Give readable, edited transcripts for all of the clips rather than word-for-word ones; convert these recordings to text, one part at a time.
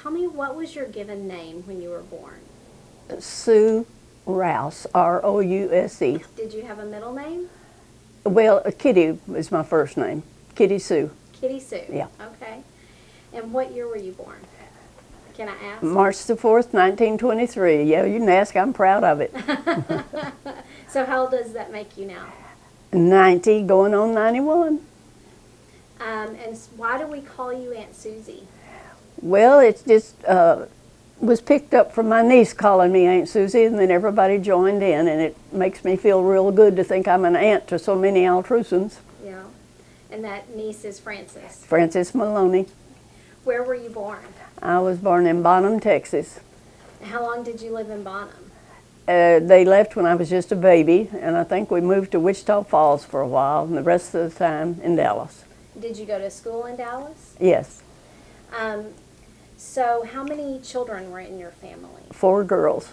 tell me, what was your given name when you were born? Sue Rouse, R-O-U-S-E. Did you have a middle name? Well, Kitty is my first name. Kitty Sue. Kitty Sue. Yeah. Okay. And what year were you born? Can I ask? March the 4th, 1923. Yeah, you can ask. I'm proud of it. So how old does that make you now? 90, going on 91. And why do we call you Aunt Susie? Well, it just was picked up from my niece calling me Aunt Susie, and then everybody joined in, and it makes me feel real good to think I'm an aunt to so many Altrusans. Yeah. And that niece is Frances. Frances Maloney. Where were you born? I was born in Bonham, Texas. How long did you live in Bonham? They left when I was just a baby, and I think we moved to Wichita Falls for a while, and the rest of the time in Dallas. Did you go to school in Dallas? Yes. So how many children were in your family? 4 girls.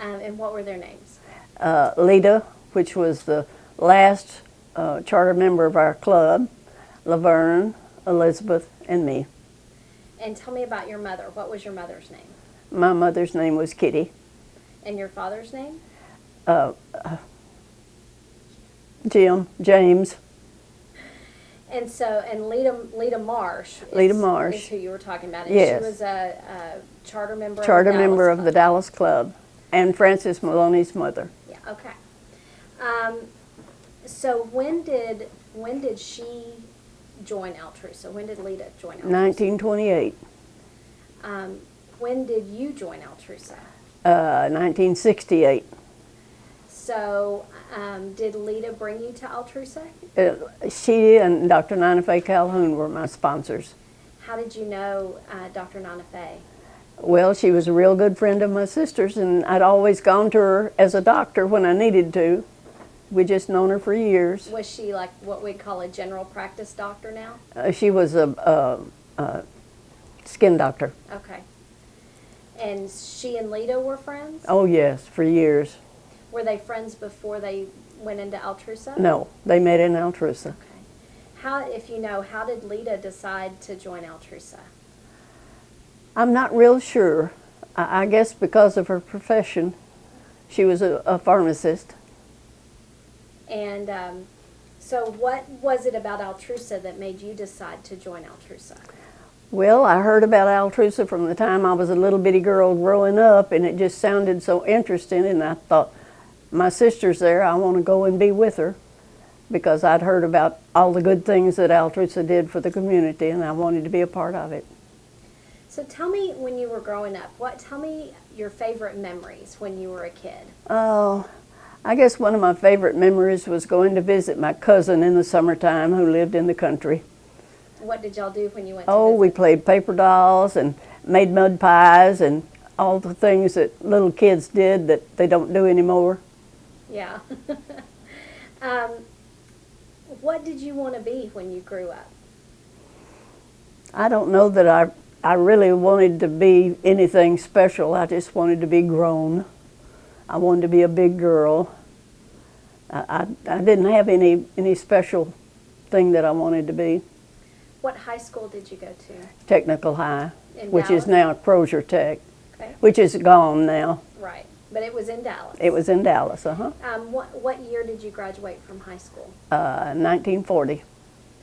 And what were their names? Leita, which was the last charter member of our club, Laverne, Elizabeth, and me. And tell me about your mother. What was your mother's name? My mother's name was Kitty. And your father's name? James. And so, and Leita Marsh. Leita Marsh. Is who you were talking about. And yes. She was a charter member. Charter of the member Dallas of the Dallas Club, and Frances Maloney's mother. Yeah. Okay. So when did she join Altrusa? When did Leita join Altrusa? 1928. When did you join Altrusa? 1968. So, did Leita bring you to Altrusa? She and Dr. Nina Faye Calhoun were my sponsors. How did you know Dr. Nina Faye? Well, she was a real good friend of my sister's, and I'd always gone to her as a doctor when I needed to. We just known her for years. Was she like what we'd call a general practice doctor now? She was a skin doctor. Okay. And she and Leita were friends? Oh, yes, for years. Were they friends before they went into Altrusa? No, they met in Altrusa. Okay. How, if you know, how did Leita decide to join Altrusa? I'm not real sure. I guess because of her profession. She was a pharmacist. And so what was it about Altrusa that made you decide to join Altrusa? Well, I heard about Altrusa from the time I was a little bitty girl growing up, and it just sounded so interesting, and I thought, my sister's there, I want to go and be with her, because I'd heard about all the good things that Altrusa did for the community, and I wanted to be a part of it. So tell me, when you were growing up, tell me your favorite memories when you were a kid. Oh, I guess one of my favorite memories was going to visit my cousin in the summertime who lived in the country. What did y'all do when you went to Oh, visit? we played paper dolls and made mud pies and all the things that little kids did that they don't do anymore. Yeah. What did you want to be when you grew up? I don't know that I really wanted to be anything special. I just wanted to be grown. I wanted to be a big girl. I didn't have any special thing that I wanted to be. What high school did you go to? Technical High, In which Dallas? is now Crozier Tech, Okay. which is gone now. Right. But it was in Dallas. It was in Dallas, What year did you graduate from high school? 1940.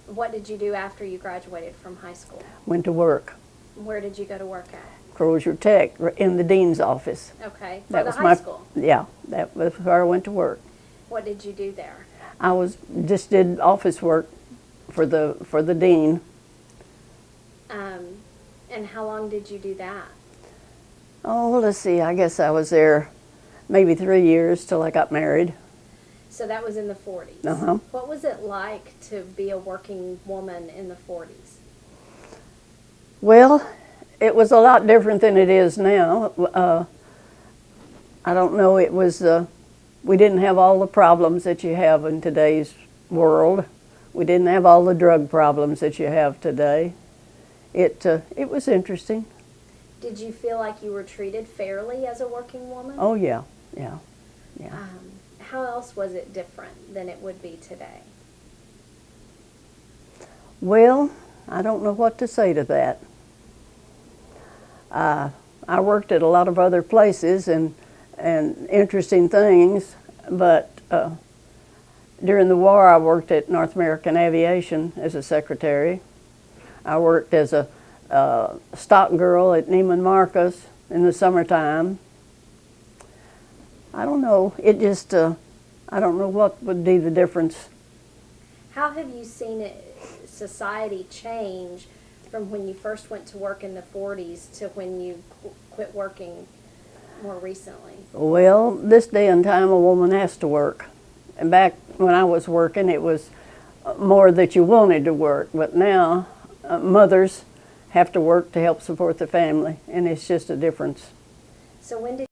What did you do after you graduated from high school? Went to work. Where did you go to work at? Crozier Tech, in the dean's office. Okay. For That the was high school? Yeah, that was where I went to work. What did you do there? I just did office work for the dean. And how long did you do that? Oh, let's see, I guess I was there maybe 3 years till I got married. So that was in the 40s. Uh-huh. What was it like to be a working woman in the 40s? Well, it was a lot different than it is now. I don't know, it was, we didn't have all the problems that you have in today's world. We didn't have all the drug problems that you have today. It was interesting. Did you feel like you were treated fairly as a working woman? Oh, yeah, yeah, yeah. How else was it different than it would be today? Well, I don't know what to say to that. I worked at a lot of other places and interesting things, but during the war I worked at North American Aviation as a secretary. I worked as a stock girl at Neiman Marcus in the summertime. I don't know, it just, I don't know what would be the difference. How have you seen society change from when you first went to work in the 40s to when you quit working more recently? Well, this day and time a woman has to work. And back when I was working, it was more that you wanted to work. But now mothers have to work to help support the family, and it's just a difference. So when did